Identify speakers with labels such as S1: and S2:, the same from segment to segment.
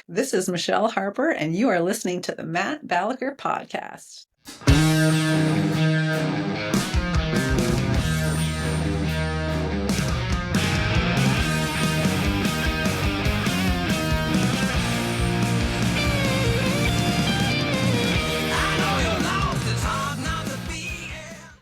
S1: This is Michelle Harper, and you are listening to the Matt Balaker Podcast.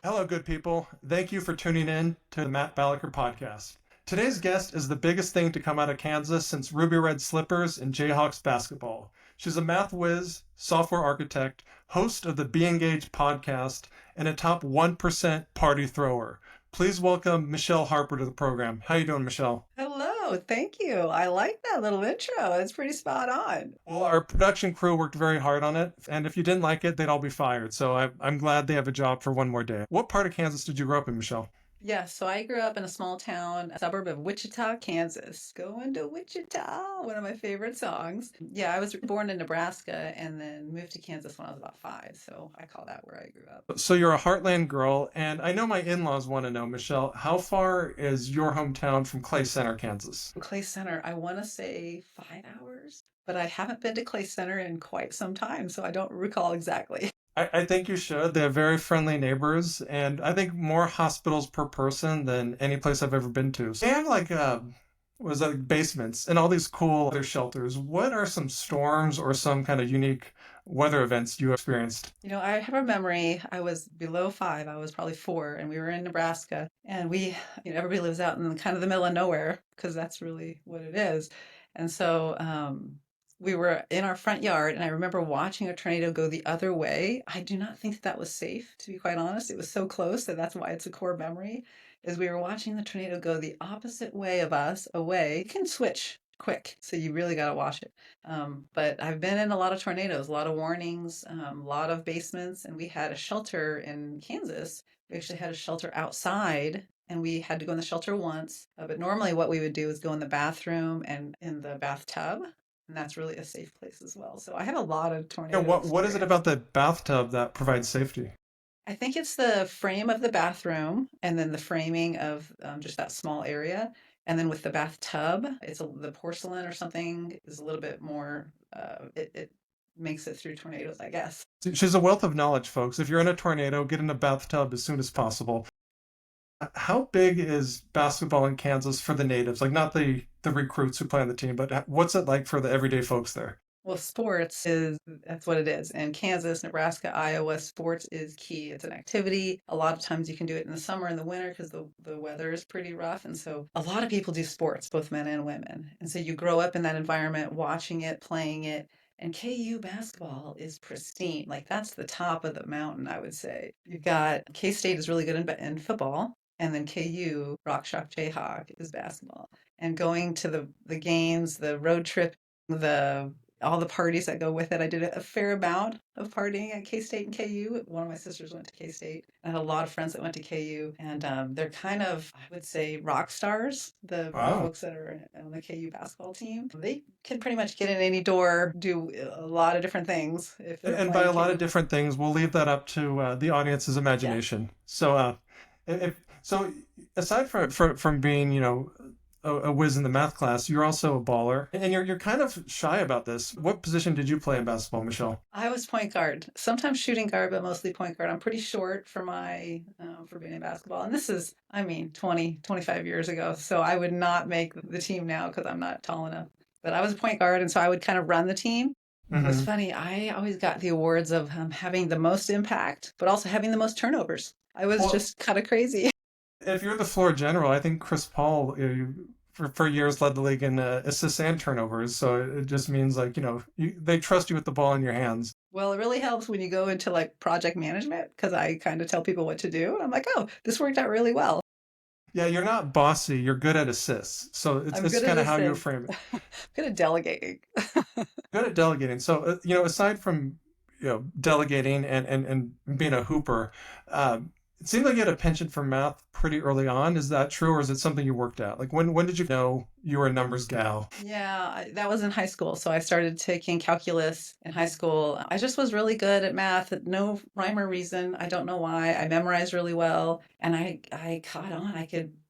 S2: Hello, good people. Thank you for tuning in to the Matt Balaker Podcast. Today's guest is the biggest thing to come out of Kansas since Ruby Red Slippers and Jayhawks basketball. She's a math whiz, software architect, host of the BeEngaged podcast, and a top 1% party thrower. Please welcome Michelle Harper to the program. How you doing, Michelle?
S1: Hello, thank you. I like that little intro. It's pretty spot on.
S2: Well, our production crew worked very hard on it, and if you didn't like it, they'd all be fired. So I'm glad they have a job for one more day. What part of Kansas did you grow up in, Michelle?
S1: Yeah, so I grew up in a small town, a suburb of Wichita, Kansas. Going to Wichita, one of my favorite songs. Yeah, I was born in Nebraska and then moved to Kansas when I was about 5. So I call that where I grew up.
S2: So you're a heartland girl, and I know my in-laws want to know, Michelle, how far is your hometown from Clay Center, Kansas?
S1: Clay Center, I want to say 5 hours, but I haven't been to Clay Center in quite some time, so I don't recall exactly.
S2: I think you should. They have very friendly neighbors, and I think more hospitals per person than any place I've ever been to. So they have basements and all these cool other shelters. What are some storms or some kind of unique weather events you experienced?
S1: You know, I have a memory. I was below 5. I was probably 4, and we were in Nebraska. And everybody lives out in kind of the middle of nowhere because that's really what it is. And so we were in our front yard, and I remember watching a tornado go the other way. I do not think that was safe, to be quite honest. It was so close that that's why it's a core memory, is we were watching the tornado go the opposite way of us, away. It can switch quick, so you really got to watch it. But I've been in a lot of tornadoes, a lot of warnings, a lot of basements, and we had a shelter in Kansas. We actually had a shelter outside, and we had to go in the shelter once. But normally what we would do is go in the bathroom and in the bathtub. And that's really a safe place as well. So I have a lot of tornado.
S2: Yeah, what is it about the bathtub that provides safety?
S1: I think it's the frame of the bathroom and then the framing of just that small area. And then with the bathtub, the porcelain or something is a little bit more, it makes it through tornadoes, I guess.
S2: She's a wealth of knowledge, folks. If you're in a tornado, get in a bathtub as soon as possible. How big is basketball in Kansas for the natives? Like not the recruits who play on the team, but what's it like for the everyday folks there?
S1: Well, that's what it is. In Kansas, Nebraska, Iowa, sports is key. It's an activity. A lot of times you can do it in the summer and the winter because the weather is pretty rough. And so a lot of people do sports, both men and women. And so you grow up in that environment, watching it, playing it. And KU basketball is pristine. Like that's the top of the mountain, I would say. You've got K-State is really good in football. And then KU, Rock Shock Jayhawk, is basketball. And going to the games, the road trip, all the parties that go with it. I did a fair amount of partying at K-State and KU. One of my sisters went to K-State. I had a lot of friends that went to KU. And they're kind of, I would say, rock stars, the folks that are on the KU basketball team. They can pretty much get in any door, do a lot of different things.
S2: And by a lot of different things, we'll leave that up to the audience's imagination. Yeah. So aside from being, a whiz in the math class, you're also a baller, and you're kind of shy about this. What position did you play in basketball, Michelle?
S1: I was point guard, sometimes shooting guard, but mostly point guard. I'm pretty short for being in basketball, and this is, 25 years ago. So I would not make the team now because I'm not tall enough. But I was a point guard, and so I would kind of run the team. Mm-hmm. It was funny. I always got the awards of having the most impact, but also having the most turnovers. I was just kind of crazy.
S2: If you're the floor general, I think Chris Paul for years led the league in assists and turnovers. So it just means they trust you with the ball in your hands.
S1: Well, it really helps when you go into project management because I kind of tell people what to do. I'm like, oh, this worked out really well.
S2: Yeah, you're not bossy. You're good at assists. So it's kind of how you frame it.
S1: Good at delegating.
S2: Good at delegating. So, aside from, delegating and being a hooper, it seemed like you had a penchant for math pretty early on. Is that true, or is it something you worked at? Like when did you know you were a numbers gal?
S1: Yeah, that was in high school. So I started taking calculus in high school. I just was really good at math, no rhyme or reason. I don't know why. I memorized really well, and I caught on.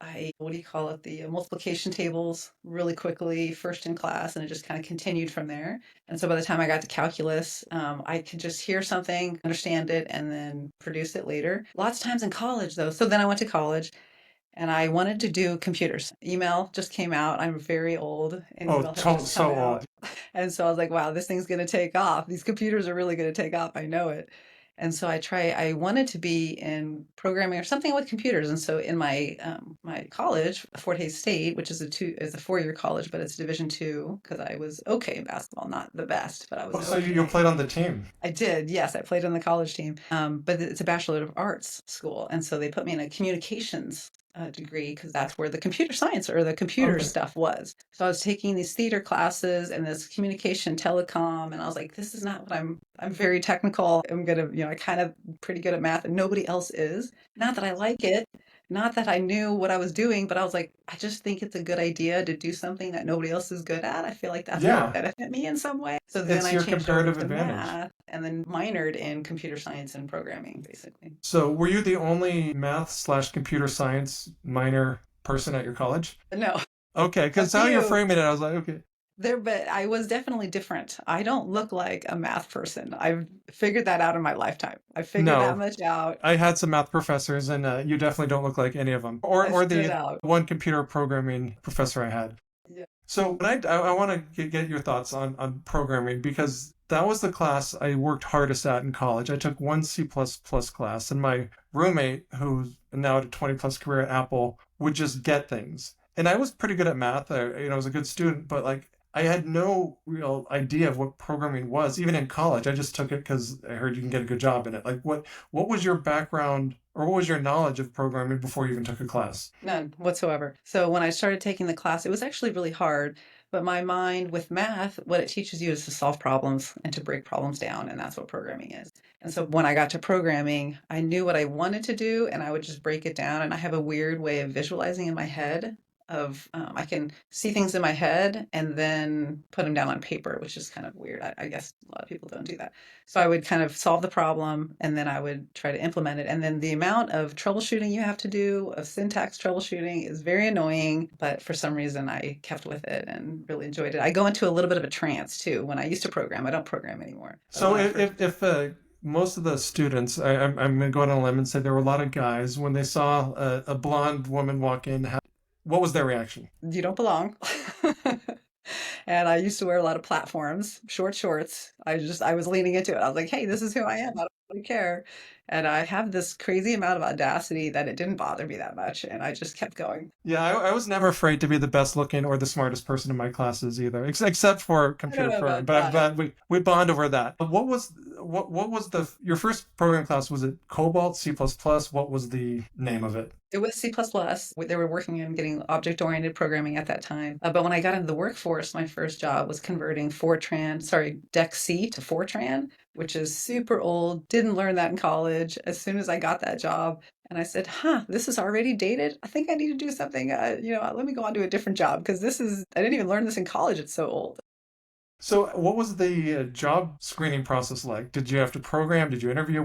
S1: I what do you call it? The multiplication tables really quickly, first in class, and it just kind of continued from there. And so by the time I got to calculus, I could just hear something, understand it, and then produce it later. Lots of times in college, though. So then I went to college and I wanted to do computers. Email just came out. I'm very old, and
S2: Oh,
S1: email had just come
S2: so
S1: out.
S2: old.
S1: And so I was like, wow, this thing's going to take off. These computers are really going to take off. I know it. And so I wanted to be in programming or something with computers. And so in my college, Fort Hays State, which is a 4-year college, but it's Division II because I was okay in basketball, not the best, but I was
S2: Oh, so you
S1: okay.
S2: played on the team.
S1: I did, yes. I played on the college team, but it's a Bachelor of Arts school, and so they put me in a communications degree because that's where the computer science or the computer
S2: Okay.
S1: stuff was. So I was taking these theater classes and this communication telecom, and I was like, this is not what I'm very technical. I'm gonna, I kind of pretty good at math, and nobody else is. Not that I like it, not that I knew what I was doing, but I was like, I just think it's a good idea to do something that nobody else is good at. I feel like that's going to
S2: Yeah,
S1: benefit me in some way. So then
S2: it's
S1: I
S2: your
S1: changed over
S2: comparative
S1: to
S2: advantage.
S1: math and then minored in computer science and programming, basically.
S2: So were you the only math slash computer science minor person at your college?
S1: No,
S2: Okay,
S1: a
S2: because how you're
S1: few
S2: framing it, I was like, okay.
S1: there, but I was definitely different. I don't look like a math person. I've figured that out in my lifetime. I figured that
S2: No,
S1: much out.
S2: I had some math professors, and you definitely don't look like any of them,
S1: I
S2: or
S1: stood
S2: the
S1: out.
S2: one computer programming professor I had.
S1: Yeah.
S2: So when I want to get your thoughts on programming because that was the class I worked hardest at in college. I took one C++ class, and my roommate, who's now at a 20 plus career at Apple, would just get things. And I was pretty good at math. I was a good student, but like I had no real idea of what programming was, even in college. I just took it because I heard you can get a good job in it. Like what was your background or what was your knowledge of programming before you even took a class?
S1: None whatsoever. So when I started taking the class, it was actually really hard. But my mind with math, what it teaches you is to solve problems and to break problems down. And that's what programming is. And so when I got to programming, I knew what I wanted to do and I would just break it down. And I have a weird way of visualizing in my head of I can see things in my head and then put them down on paper, which is kind of weird. I guess a lot of people don't do that. So I would kind of solve the problem and then I would try to implement it. And then the amount of troubleshooting you have to do, of syntax troubleshooting, is very annoying. But for some reason, I kept with it and really enjoyed it. I go into a little bit of a trance too. When I used to program, I don't program anymore. But
S2: So
S1: when I first,
S2: if most of the students, I'm going to go out on a limb and say there were a lot of guys when they saw a blonde woman walk in, what was their reaction?
S1: you don't belong. And I used to wear a lot of platforms, short shorts. I was leaning into it. I was like, hey, this is who I am. I don't really care. And I have this crazy amount of audacity that it didn't bother me that much. And I just kept going.
S2: Yeah, I was never afraid to be the best looking or the smartest person in my classes either, except for
S1: I don't
S2: computer
S1: know
S2: program.
S1: about
S2: But I'm
S1: that.
S2: glad we bond over that. What was the your first program class? Was it Cobalt, C++? What was the name of it?
S1: It was C++. They were working on getting object-oriented programming at that time. But when I got into the workforce, my first job was converting DEC C to Fortran, which is super old. Didn't learn that in college. As soon as I got that job, and I said, huh, this is already dated. I think I need to do something, let me go on to a different job because I didn't even learn this in college. It's so old.
S2: So, what was the job screening process like? Did you have to program? Did you interview?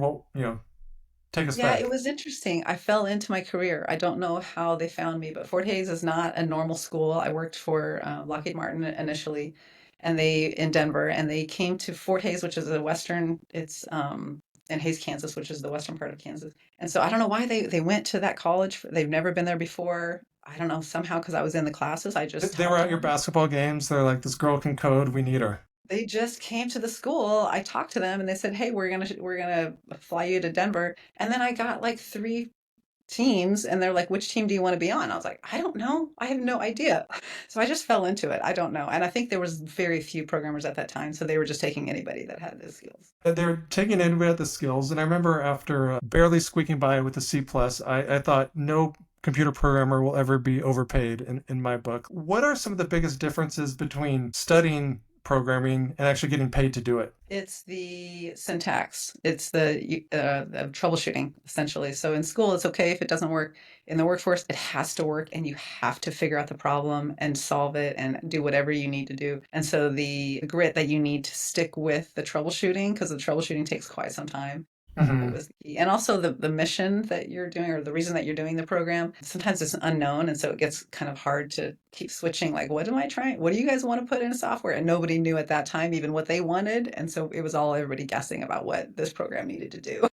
S2: Take us
S1: Yeah, it
S2: back.
S1: was interesting. I fell into my career. I don't know how they found me, but Fort Hays is not a normal school. I worked for Lockheed Martin initially, and they in Denver, and they came to Fort Hays, which is it's in Hays, Kansas, which is the western part of Kansas. And so I don't know why they went to that college. They've never been there before. I don't know, somehow because I was in the classes, I just
S2: They were
S1: talked to
S2: at your
S1: them.
S2: basketball games. They're like, this girl can code. We need her.
S1: They just came to the school. I talked to them and they said, "Hey, we're gonna fly you to Denver." And then I got like three teams and they're like, which team do you want to be on? I was like, I don't know. I have no idea. So I just fell into it. I don't know. And I think there was very few programmers at that time. So they were just taking anybody that had the skills.
S2: They're taking anybody at the skills. And I remember after barely squeaking by with a C plus, I thought no computer programmer will ever be overpaid in my book. What are some of the biggest differences between studying programming and actually getting paid to do it?
S1: It's the syntax. It's the troubleshooting, essentially. So in school, it's okay if it doesn't work. In the workforce, it has to work, and you have to figure out the problem and solve it and do whatever you need to do. And so the grit that you need to stick with the troubleshooting, because the troubleshooting takes quite some time,
S2: Hmm.
S1: was the key. And also the mission that you're doing or the reason that you're doing the program, sometimes it's unknown. And so it gets kind of hard to keep switching. Like, what am I trying? What do you guys want to put in software? And nobody knew at that time even what they wanted. And so it was all everybody guessing about what this program needed to do.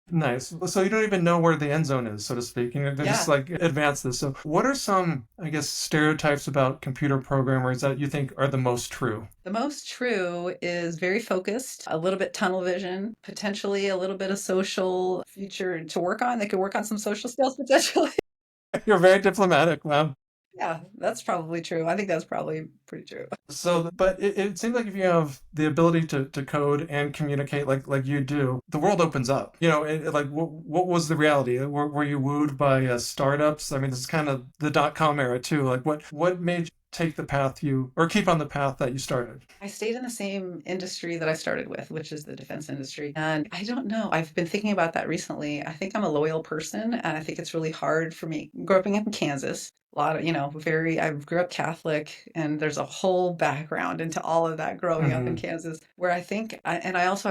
S2: Nice. So you don't even know where the end zone is, so to speak. They're just
S1: Yeah.
S2: like advance this. So what are some, I guess, stereotypes about computer programmers that you think are the most true?
S1: The most true is very focused, a little bit tunnel vision, potentially a little bit of social future to work on. They could work on some social skills potentially.
S2: You're very diplomatic. Wow.
S1: Yeah, that's probably true. I think that's probably pretty true.
S2: So, but it seems like if you have the ability to code and communicate like you do, the world opens up. Like what was the reality? Were you wooed by startups? I mean, this is kind of the dot-com era too. Like what made you take the path you or keep on the path that you started?
S1: I stayed in the same industry that I started with, which is the defense industry. And I don't know, I've been thinking about that recently. I think I'm a loyal person, and I think it's really hard for me. Growing up in Kansas, a lot of, I grew up Catholic, and there's a whole background into all of that growing up in
S2: Hmm.
S1: Kansas where I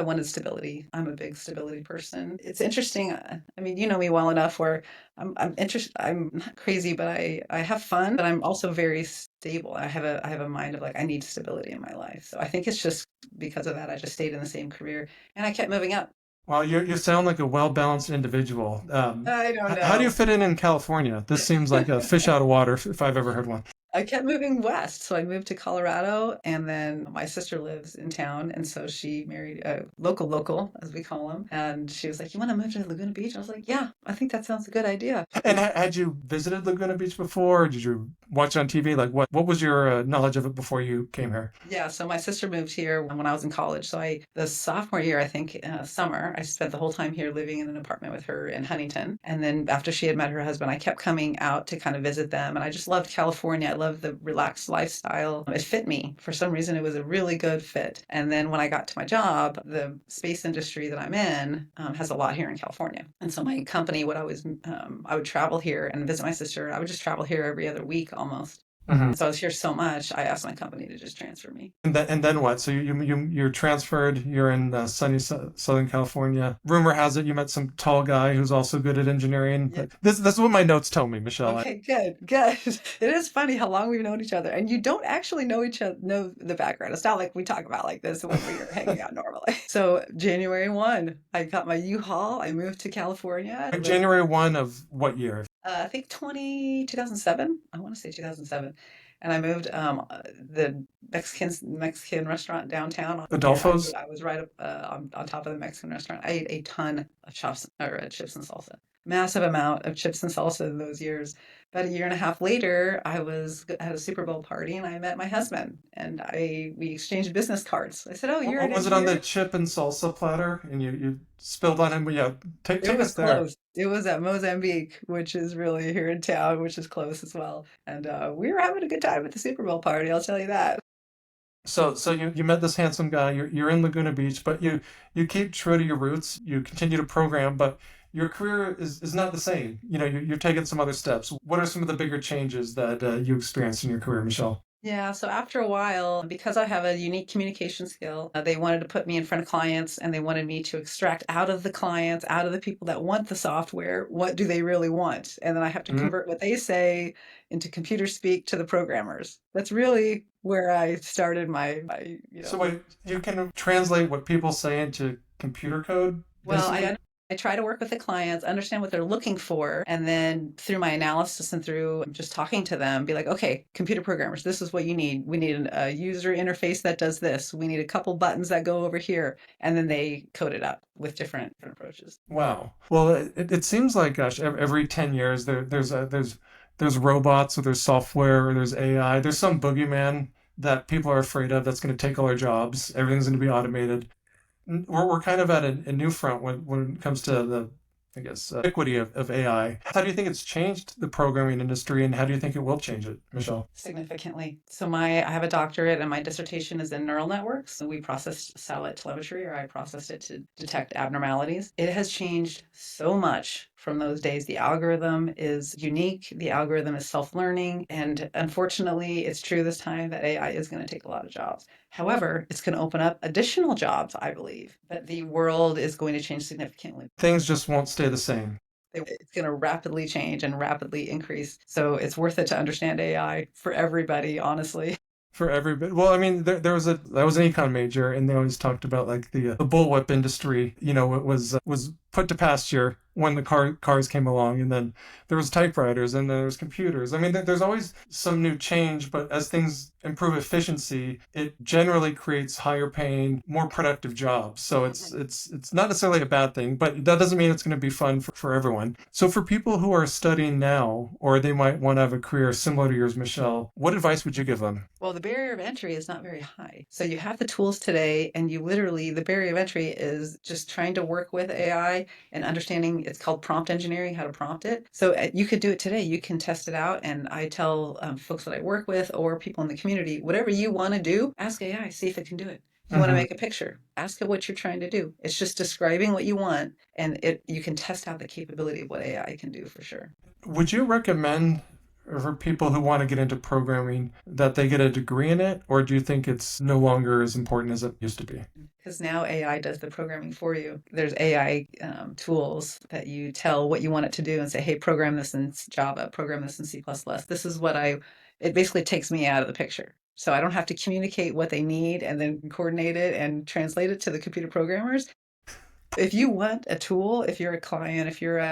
S1: wanted stability. I'm a big stability person. It's interesting. I mean, you know me well enough where I'm interested. I'm not crazy, but I have fun, but I'm also very stable. I have a mind of like I need stability in my life. So I think it's just because of that I just stayed in the same career and I kept moving up.
S2: Well, you sound like a well-balanced individual.
S1: I don't
S2: How do you
S1: know.
S2: fit in California? This seems like a fish out of water if I've ever heard one.
S1: I kept moving west. So I moved to Colorado, and then my sister lives in town. And so she married a local, as we call him. And she was like, "You want to move to Laguna Beach?" I was like, "Yeah, I think that sounds a good idea."
S2: And had you visited Laguna Beach before? Or did you watch it on TV? Like, what was your knowledge of it before you came here?
S1: Yeah, so my sister moved here when I was in college. So the sophomore year, I think, summer, I spent the whole time here living in an apartment with her in Huntington. And then after she had met her husband, I kept coming out to kind of visit them. And I just loved California. I loved the relaxed lifestyle. It fit me. For some reason, it was a really good fit. And then when I got to my job, the space industry that I'm in has a lot here in California. And so my company I would travel here and visit my sister. I would just travel here every other week almost.
S2: Hmm.
S1: And so I was here so much, I asked my company to just transfer me.
S2: And then what? So you're transferred. You're in sunny Southern California. Rumor has it you met some tall guy who's also good at engineering.
S1: Yeah.
S2: This is what my notes tell me, Michelle.
S1: Okay, good, good. It is funny how long we've known each other, and you don't actually know the background. It's not like we talk about like this when we are hanging out normally. So January 1, I got my U-Haul. I moved to California.
S2: January 1 of what year?
S1: I think 2007. I want to say 2007. And I moved the Mexican restaurant downtown.
S2: Adolfo's?
S1: I was right up on top of the Mexican restaurant. I ate a ton of chips and salsa. Massive amount of chips and salsa in those years. About a year and a half later, I was at a Super Bowl party and I met my husband and we exchanged business cards. I said, "Oh, you're an
S2: Was it on the
S1: engineer?"
S2: chip and salsa platter and you spilled on him? But yeah,
S1: It
S2: take
S1: was
S2: us there.
S1: close. It was at Mozambique, which is really here in town, which is close as well. And we were having a good time at the Super Bowl party, I'll tell you that.
S2: So you met this handsome guy. You're in Laguna Beach, but you keep true to your roots. You continue to program, but your career is not the same. You're taking some other steps. What are some of the bigger changes that you experienced in your career, Michelle?
S1: Yeah, so after a while, because I have a unique communication skill, they wanted to put me in front of clients and they wanted me to extract out of the clients, out of the people that want the software, what do they really want? And then I have to
S2: Mhm.
S1: convert what they say into computer speak to the programmers. That's really where I started
S2: So wait, you can translate what people say into computer code,
S1: well,
S2: basically?
S1: I try to work with the clients, understand what they're looking for, and then through my analysis and through just talking to them, be like, okay, computer programmers, this is what you need. We need a user interface that does this. We need a couple buttons that go over here, and then they code it up with different approaches.
S2: Wow. Well, it seems like, gosh, every 10 years there's robots or there's software or there's AI. There's some boogeyman that people are afraid of that's going to take all our jobs. Everything's going to be automated. We're kind of at a new front when it comes to I guess, ubiquity of AI. How do you think it's changed the programming industry, and how do you think it will change it, Michelle?
S1: Significantly. So I have a doctorate and my dissertation is in neural networks. So we processed satellite telemetry, or I processed it to detect abnormalities. It has changed so much from those days. The algorithm is unique. The algorithm is self-learning. And unfortunately, it's true this time that AI is going to take a lot of jobs. However, it's going to open up additional jobs, I believe, that the world is going to change significantly.
S2: Things just won't stay the same.
S1: It's going to rapidly change and rapidly increase. So it's worth it to understand AI for everybody, honestly.
S2: For everybody. Well, I mean, I was an econ major, and they always talked about like the bullwhip industry. You know, it was put to pasture when the cars came along, and then there was typewriters, and then there was computers. I mean, there's always some new change, but as things improve efficiency, it generally creates higher paying, more productive jobs. So it's not necessarily a bad thing, but that doesn't mean it's going to be fun for everyone. So for people who are studying now, or they might want to have a career similar to yours, Michelle, what advice would you give them?
S1: Well, the barrier of entry is not very high. So you have the tools today, and you literally, the barrier of entry is just trying to work with AI and understanding it's called prompt engineering, how to prompt it. So you could do it today. You can test it out. And I tell folks that I work with or people in the community, whatever you want to do, ask AI, see if it can do it. If you want to
S2: Hmm.
S1: make a picture, ask it what you're trying to do. It's just describing what you want, and you can test out the capability of what AI can do for sure.
S2: Would you recommend for people who want to get into programming that they get a degree in it, or do you think it's no longer as important as it used to be?
S1: Because now AI does the programming for you. There's AI tools that you tell what you want it to do and say, hey, program this in Java, program this in C++. This is it basically takes me out of the picture. So I don't have to communicate what they need and then coordinate it and translate it to the computer programmers. If you want a tool, if you're a client, if you're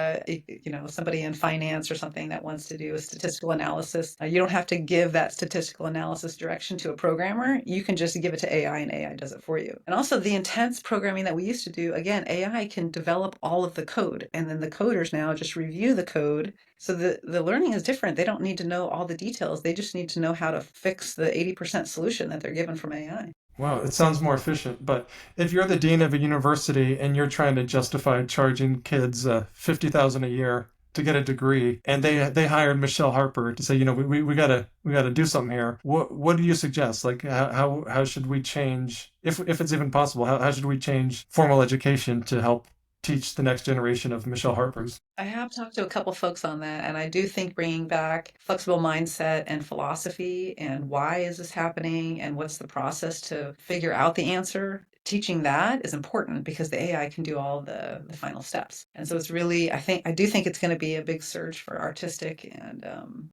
S1: somebody in finance or something that wants to do a statistical analysis, you don't have to give that statistical analysis direction to a programmer. You can just give it to AI and AI does it for you. And also the intense programming that we used to do, again, AI can develop all of the code, and then the coders now just review the code. So the learning is different. They don't need to know all the details. They just need to know how to fix the 80% solution that they're given from AI.
S2: Wow, it sounds more efficient. But if you're the dean of a university and you're trying to justify charging kids 50,000 a year to get a degree, and they hired Michelle Harper to say, you know, we gotta do something here. What do you suggest? Like how should we change, if it's even possible? How should we change formal education to help teach the next generation of Michelle Harpers?
S1: I have talked to a couple folks on that, and I do think bringing back flexible mindset and philosophy and why is this happening and what's the process to figure out the answer. Teaching that is important because the AI can do all the final steps. And so it's really, I do think it's going to be a big surge for artistic and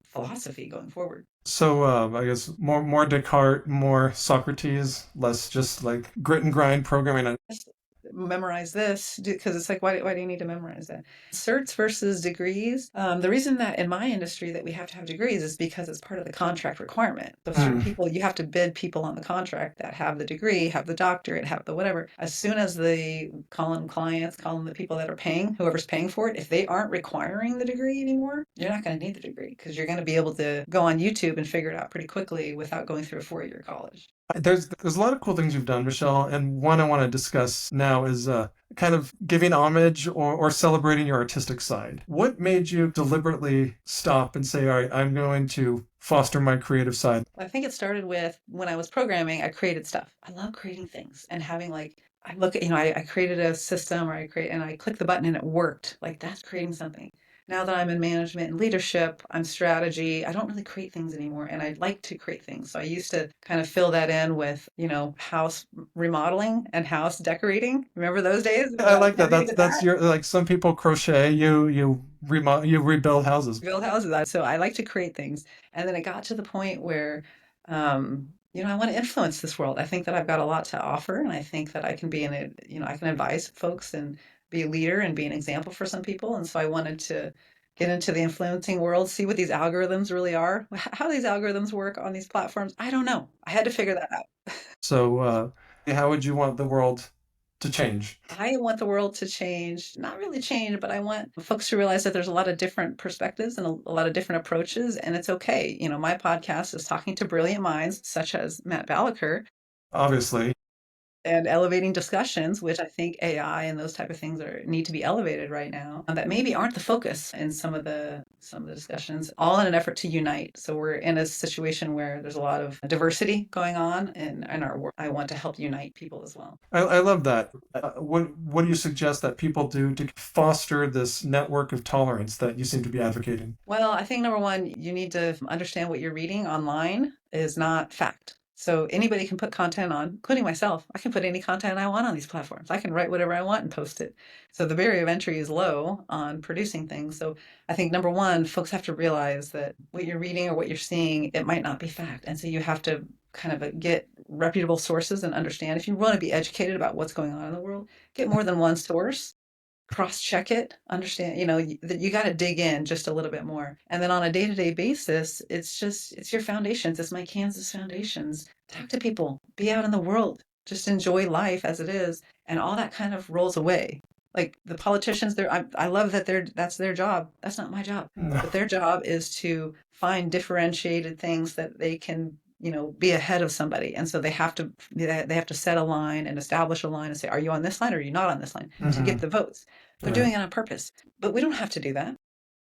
S1: philosophy going forward.
S2: So I guess more Descartes, more Socrates, less just like grit and grind programming.
S1: Memorize this because it's like why do you need to memorize that? Certs versus degrees, the reason that in my industry that we have to have degrees is because it's part of the contract requirement. So certain
S2: Hmm.
S1: people, you have to bid people on the contract that have the degree, have the doctorate, have the whatever. As soon as the call them clients, call them the people that are paying, whoever's paying for it, if they aren't requiring the degree anymore, you're not going to need the degree because you're going to be able to go on YouTube and figure it out pretty quickly without going through a 4-year college.
S2: There's a lot of cool things you've done, Michelle, and one I want to discuss now is kind of giving homage or celebrating your artistic side. What made you deliberately stop and say, all right, I'm going to foster my creative side?
S1: I think it started with when I was programming, I created stuff. I love creating things and having like, I look at, I created a system or and I clicked the button and it worked. Like that's creating something. Now that I'm in management and leadership, I'm strategy. I don't really create things anymore and I like to create things. So I used to kind of fill that in with, house remodeling and house decorating. Remember those days when
S2: I
S1: I was
S2: like that.
S1: heavy
S2: That's
S1: into
S2: that's
S1: that?
S2: your like some people crochet, you rebuild houses.
S1: Build houses. So I like to create things. And then it got to the point where, I want to influence this world. I think that I've got a lot to offer, and I think that I can I can advise folks and be a leader and be an example for some people. And so I wanted to get into the influencing world, see what these algorithms really are, how these algorithms work on these platforms. I don't know. I had to figure that out.
S2: So how would you want the world to change?
S1: I want the world to change, not really change, but I want folks to realize that there's a lot of different perspectives and a lot of different approaches, and it's okay. My podcast is talking to brilliant minds such as Matt Balaker.
S2: Obviously.
S1: and elevating discussions, which I think AI and those type of things are need to be elevated right now, that maybe aren't the focus in some of the discussions, all in an effort to unite. So we're in a situation where there's a lot of diversity going on in our work. I want to help unite people as well.
S2: I love that. What do you suggest that people do to foster this network of tolerance that you seem to be advocating?
S1: Well, I think number one, you need to understand what you're reading online is not fact. So anybody can put content on, including myself. I can put any content I want on these platforms. I can write whatever I want and post it. So the barrier of entry is low on producing things. So I think number one, folks have to realize that what you're reading or what you're seeing, it might not be fact. And so you have to kind of get reputable sources and understand if you want to be educated about what's going on in the world, get more than one source, cross-check it, understand, that you got to dig in just a little bit more. And then on a day-to-day basis, it's your foundations. It's my Kansas foundations. Talk to people, be out in the world, just enjoy life as it is. And all that kind of rolls away. Like the politicians, I love that that's their job. That's not my job.
S2: No.
S1: But their job is to find differentiated things that they can be ahead of somebody, and so they have to set a line and establish a line and say, are you on this line or are you not on this line, to get
S2: Hmm.
S1: the votes. They're
S2: Right.
S1: doing it on purpose, but we don't have to do that.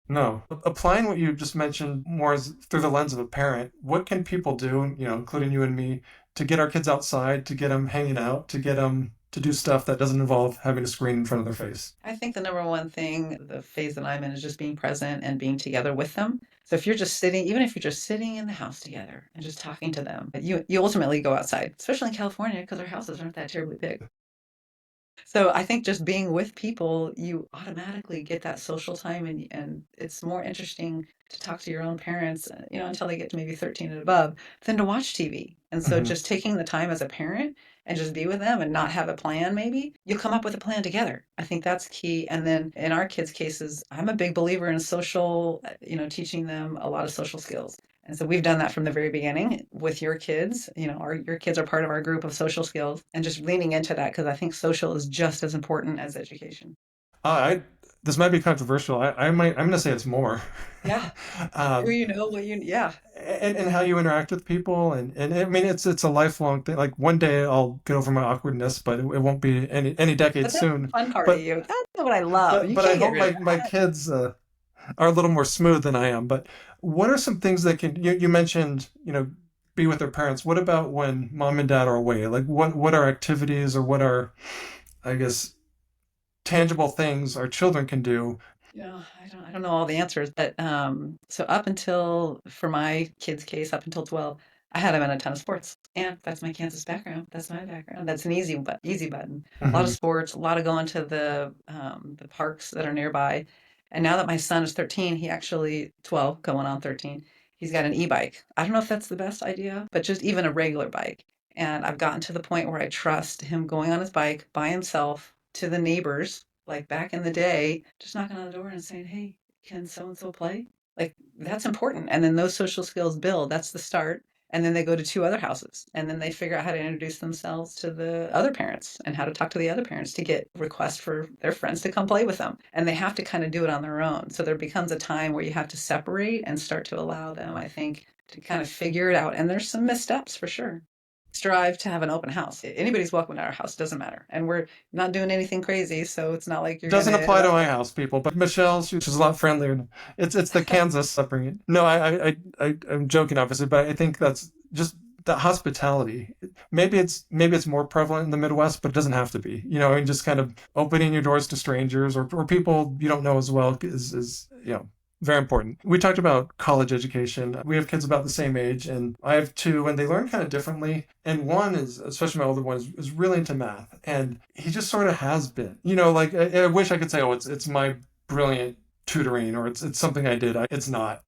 S2: No. Applying what you just mentioned more as through the lens of a parent, what can people do, including you and me, to get our kids outside, to get them hanging out, to get them to do stuff that doesn't involve having a screen in front of their face?
S1: I think the number one thing, the phase that I'm in, is just being present and being together with them. So if you're just sitting, even if you're just sitting in the house together and just talking to them, you ultimately go outside, especially in California because our houses aren't that terribly big. So I think just being with people, you automatically get that social time, and it's more interesting to talk to your own parents, until they get to maybe 13 and above, than to watch TV. And so
S2: Hmm.
S1: just taking the time as a parent and just be with them and not have a plan, maybe you'll come up with a plan together. I think that's key. And then in our kids' cases, I'm a big believer in social, teaching them a lot of social skills. And so we've done that from the very beginning with your kids. Your kids are part of our group of social skills, and just leaning into that because I think social is just as important as education.
S2: I this might be controversial. I'm going to say it's more.
S1: Yeah. Who
S2: um,
S1: yeah.
S2: and how you interact with people, and I mean it's a lifelong thing. Like one day I'll get over my awkwardness, but it won't be any decade
S1: But that's the
S2: soon.
S1: fun part of
S2: But
S1: you. That's what I love.
S2: but
S1: You
S2: but I
S1: can't get
S2: hope
S1: rid of
S2: my
S1: that.
S2: kids are a little more smooth than I am. But what are some things that can you mentioned be with their parents? What about when mom and dad are away? Like what are activities or what are, I guess, tangible things our children can do?
S1: I don't know all the answers, but so up until, for my kids' case, up until 12, I had them in a ton of sports. And that's my Kansas background. That's my background. That's an easy button. A lot of
S2: Hmm.
S1: sports, a lot of going to the parks that are nearby. And now that my son is 13, he actually 12, going on 13, he's got an e-bike. I don't know if that's the best idea, but just even a regular bike. And I've gotten to the point where I trust him going on his bike by himself to the neighbors, like back in the day, just knocking on the door and saying, "Hey, can so and so play?" Like that's important. And then those social skills build. That's the start. And then they go to two other houses, and then they figure out how to introduce themselves to the other parents and how to talk to the other parents to get requests for their friends to come play with them. And they have to kind of do it on their own. So there becomes a time where you have to separate and start to allow them, I think, to kind of figure it out. And there's some missteps for sure. Strive to have an open house. Anybody's welcome to our house, doesn't matter. And we're not doing anything crazy, so it's not like you're gonna
S2: Doesn't
S1: end
S2: apply to
S1: up.
S2: my house, people, but Michelle, she's a lot friendlier. It's the Kansas upbringing. No, I'm joking, obviously, but I think that's just the hospitality. Maybe it's more prevalent in the Midwest, but it doesn't have to be. I mean, just kind of opening your doors to strangers or people you don't know as well is very important. We talked about college education. We have kids about the same age, and I have two, and they learn kind of differently. And one is, especially my older one, is really into math, and he just sort of has been. Like I wish I could say, oh, it's my brilliant tutoring, or it's something I did. It's not.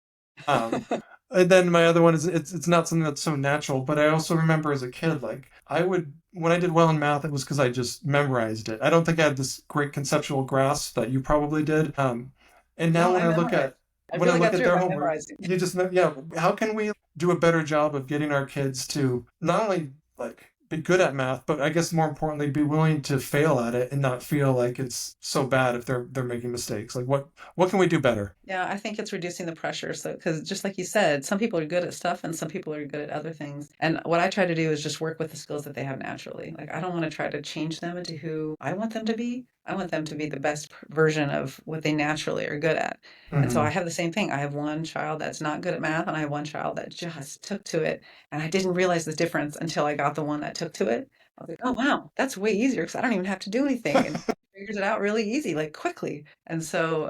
S2: Um, and then my other one is it's not something that's so natural. But I also remember as a kid, like I would when I did well in math, it was because I just memorized it. I don't think I had this great conceptual grasp that you probably did. And
S1: No,
S2: now
S1: I memorize. I
S2: when I
S1: really
S2: look
S1: got
S2: at
S1: through it
S2: their
S1: by
S2: homework,
S1: memorizing.
S2: you just know, yeah. How can we do a better job of getting our kids to not only like be good at math, but I guess more importantly, be willing to fail at it and not feel like it's so bad if they're making mistakes. Like what can we do better?
S1: Yeah, I think it's reducing the pressure. So, because just like you said, some people are good at stuff and some people are good at other things. And what I try to do is just work with the skills that they have naturally. Like, I don't want to try to change them into who I want them to be. I want them to be the best version of what they naturally are good at. And so I
S2: Hmm.
S1: have the same thing. I have one child that's not good at math, and I have one child that just took to it. And I didn't realize the difference until I got the one that took to it. I was like, oh, wow, that's way easier because I don't even have to do anything. And figures it out really easy, like quickly. And so,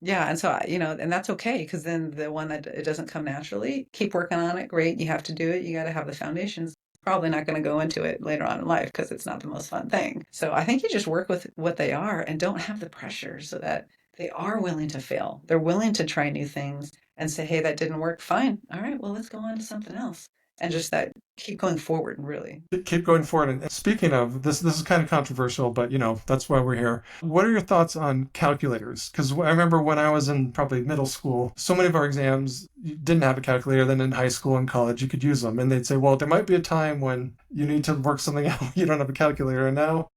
S1: yeah, and so and that's okay because then the one that it doesn't come naturally, keep working on it. Great, you have to do it. You got to have the foundations. Probably not going to go into it later on in life because it's not the most fun thing. So I think you just work with what they are and don't have the pressure so that they are willing to fail. They're willing to try new things and say, hey, that didn't work. Fine. All right, well, let's go on to something else. And just that keep going forward, really.
S2: Keep going forward. And speaking of this is kind of controversial, but that's why we're here. What are your thoughts on calculators? Because I remember when I was in probably middle school, so many of our exams you didn't have a calculator. Then in high school and college, you could use them, and they'd say, "Well, there might be a time when you need to work something out. You don't have a calculator." And now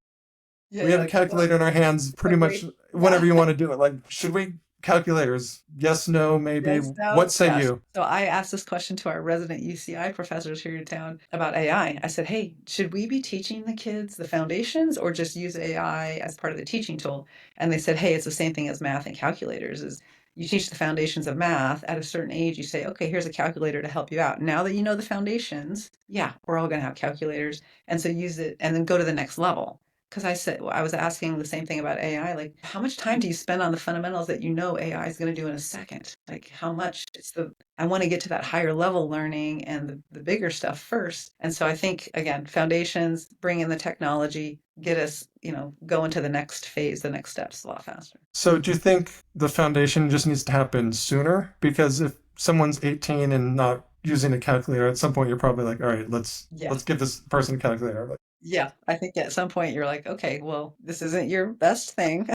S1: Yeah,
S2: we
S1: you're
S2: have a
S1: like, what?
S2: calculator in our hands pretty
S1: What
S2: much
S1: grade?
S2: whenever
S1: Yeah.
S2: you want to do it. Like, should we calculators? Yes, no, maybe.
S1: Yes,
S2: What
S1: no,
S2: say
S1: yes.
S2: you?
S1: So I asked this question to our resident UCI professors here in town about AI. I said, hey, should we be teaching the kids the foundations or just use AI as part of the teaching tool? And they said, hey, it's the same thing as math and calculators is you teach the foundations of math at a certain age, you say, okay, here's a calculator to help you out. Now that you know the foundations, yeah, we're all going to have calculators. And so use it and then go to the next level. Because I said, well, I was asking the same thing about AI. Like, how much time do you spend on the fundamentals that you know AI is going to do in a second? Like, how much? I want to get to that higher level learning and the bigger stuff first. And so I think, again, foundations, bring in the technology, get us, go into the next phase, the next steps a lot faster.
S2: So do you think the foundation just needs to happen sooner? Because if someone's 18 and not using a calculator, at some point you're probably like, all right, let's
S1: Yeah.
S2: give this person a calculator. Like,
S1: Yeah. I think at some point you're like, okay, well, this isn't your best thing.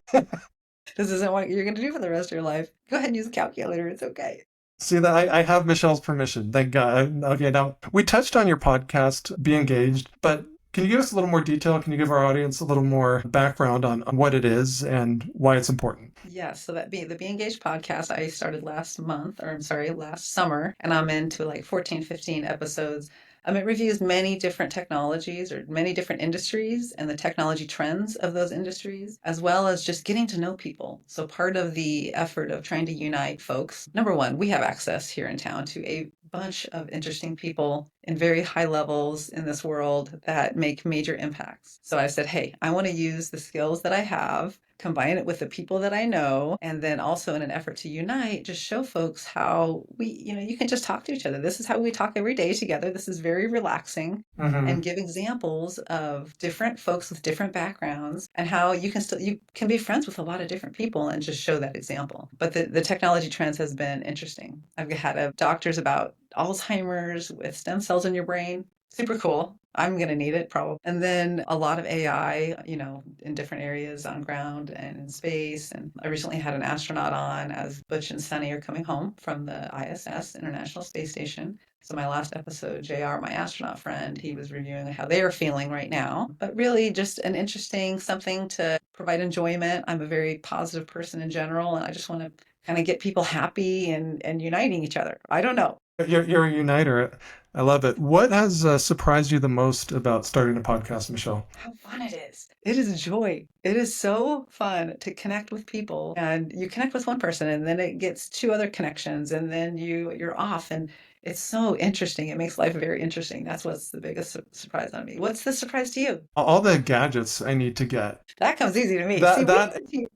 S1: This isn't what you're going to do for the rest of your life. Go ahead and use a calculator. It's okay.
S2: see that I have Michelle's permission. Thank God. Okay, now we touched on your podcast, Be Engaged, but can you give us a little more detail? Can you give our audience a little more background on what it is and why it's important?
S1: Yeah, so the Be Engaged podcast I started last month, or I'm sorry, last summer, and I'm into like 14, 15 episodes. It reviews many different technologies or many different industries and the technology trends of those industries, as well as just getting to know people. So part of the effort of trying to unite folks, number one, we have access here in town to a bunch of interesting people in very high levels in this world that make major impacts. So I said, hey, I want to use the skills that I have, combine it with the people that I know, and then also in an effort to unite, just show folks how you can just talk to each other. This is how we talk every day together. This is very relaxing. And
S2: Hmm.
S1: give examples of different folks with different backgrounds and how you can be friends with a lot of different people and just show that example. But the technology trends has been interesting. I've had doctors about Alzheimer's with stem cells in your brain. Super cool. I'm going to need it probably. And then a lot of AI, in different areas on ground and in space. And I recently had an astronaut on as Butch and Sunny are coming home from the ISS, International Space Station. So my last episode, JR, my astronaut friend, he was reviewing how they are feeling right now. But really just an interesting something to provide enjoyment. I'm a very positive person in general, and I just want to kind of get people happy and uniting each other. I don't know.
S2: You're a uniter. I love it. What has surprised you the most about starting a podcast, Michelle?
S1: How fun it is. It is joy. It is so fun to connect with people and you connect with one person and then it gets two other connections and then you're off and it's so interesting. It makes life very interesting. That's what's the biggest surprise on me. What's the surprise to you?
S2: All the gadgets I need to get.
S1: That comes easy to me. See,
S2: That
S1: we
S2: that
S1: need to team.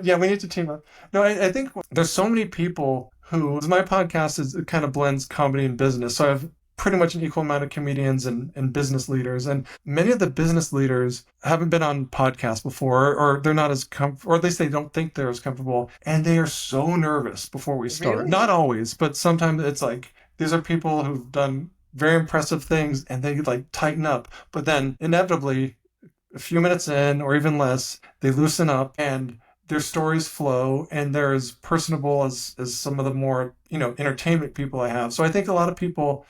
S2: Yeah, we need to team up. No, I think there's so many people who my podcast is it kind of blends comedy and business. So I have pretty much an equal amount of comedians and business leaders. And many of the business leaders haven't been on podcasts before, or they're not as or at least they don't think they're as comfortable. And they are so nervous before we start. Not
S1: Really?
S2: always, but sometimes it's like these are people who've done very impressive things and they like tighten up. But then inevitably a few minutes in or even less, they loosen up and their stories flow and they're as personable as some of the more, entertainment people I have. So I think a lot of people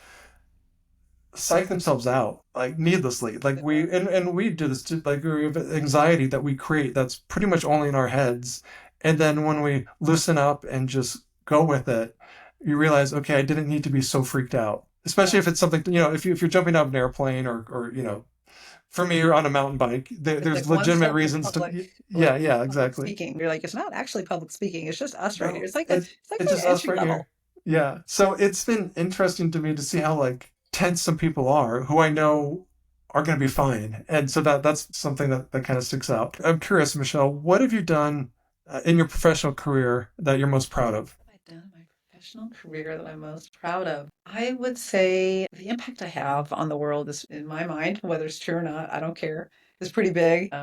S2: psych themselves out like needlessly. Like we do this too, like we have anxiety that we create that's pretty much only in our heads. And then when we loosen up and just go with it, you realize, okay, I didn't need to be so freaked out. Especially
S1: Yeah.
S2: if it's something, if you're jumping out of an airplane or for me, you're on a mountain bike,
S1: It's
S2: there's
S1: like one
S2: legitimate
S1: step from
S2: reasons to,
S1: public,
S2: yeah,
S1: like
S2: yeah,
S1: public
S2: exactly.
S1: speaking. You're like, it's not actually public speaking. It's just us right here.
S2: No,
S1: It's like
S2: it's
S1: it's like
S2: it's
S1: the
S2: just us
S1: entry
S2: right
S1: level.
S2: here. Yeah. So it's been interesting to me to see how like tense some people are who I know are going to be fine. And so that's something that kind of sticks out. I'm curious, Michelle, what have you done in your professional career that you're most proud of?
S1: What have I done in my professional career that I'm most proud of? I would say the impact I have on the world is, in my mind, whether it's true or not, I don't care, is pretty big.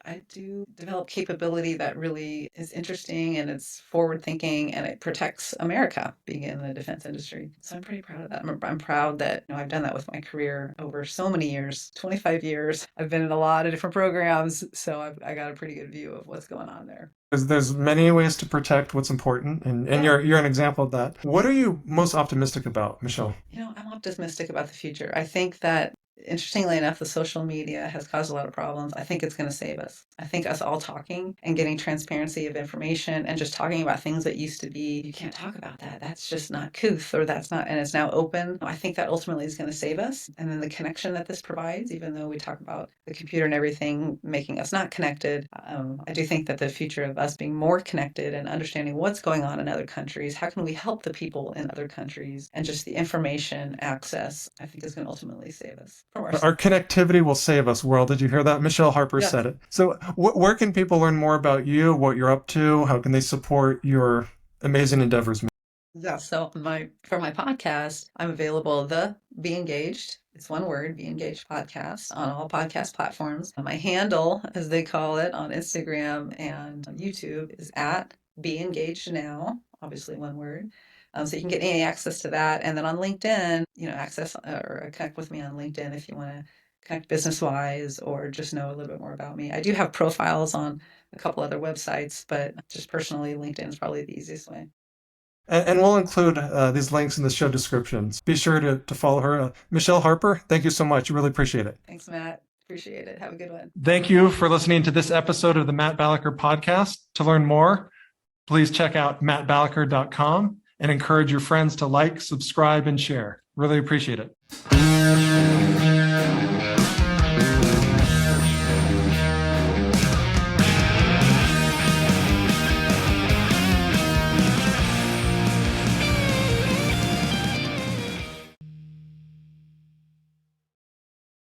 S1: I do develop capability that really is interesting and it's forward thinking and it protects America being in the defense industry. So I'm pretty proud of that. I'm proud that I've done that with my career over so many years, 25 years. I've been in a lot of different programs, so I got a pretty good view of what's going on there.
S2: Because there's many ways to protect what's important, and
S1: Yeah.
S2: you're an example of that. What are you most optimistic about, Michelle?
S1: I'm optimistic about the future. I think that, interestingly enough, the social media has caused a lot of problems. I think it's going to save us. I think us all talking and getting transparency of information and just talking about things that used to be, you can't talk about that. That's just not couth or that's not, and it's now open. I think that ultimately is going to save us. And then the connection that this provides, even though we talk about the computer and everything making us not connected, I do think that the future of us being more connected and understanding what's going on in other countries, how can we help the people in other countries, and just the information access, I think is going to ultimately save us from
S2: Our
S1: ourselves.
S2: connectivity will save us, world. Did you hear that? Michelle Harper
S1: Yes.
S2: said it. So, where can people learn more about you, what you're up to? How can they support your amazing endeavors?
S1: Yeah. So for my podcast, I'm available the Be Engaged. It's one word, Be Engaged podcast on all podcast platforms. My handle, as they call it, on Instagram and YouTube is at Be Engaged Now, obviously one word. So you can get any access to that. And then on LinkedIn, access or connect with me on LinkedIn if you want to connect business wise or just know a little bit more about me. I do have profiles on a couple other websites, but just personally, LinkedIn is probably the easiest way.
S2: And we'll include these links in the show descriptions. Be sure to follow her. Michelle Harper, thank you so much. Really appreciate it.
S1: Thanks, Matt. Appreciate it. Have a good one.
S2: Thank you for listening to this episode of the Matt Balaker podcast. To learn more, please check out mattbalaker.com and encourage your friends to like, subscribe, and share. Really appreciate it.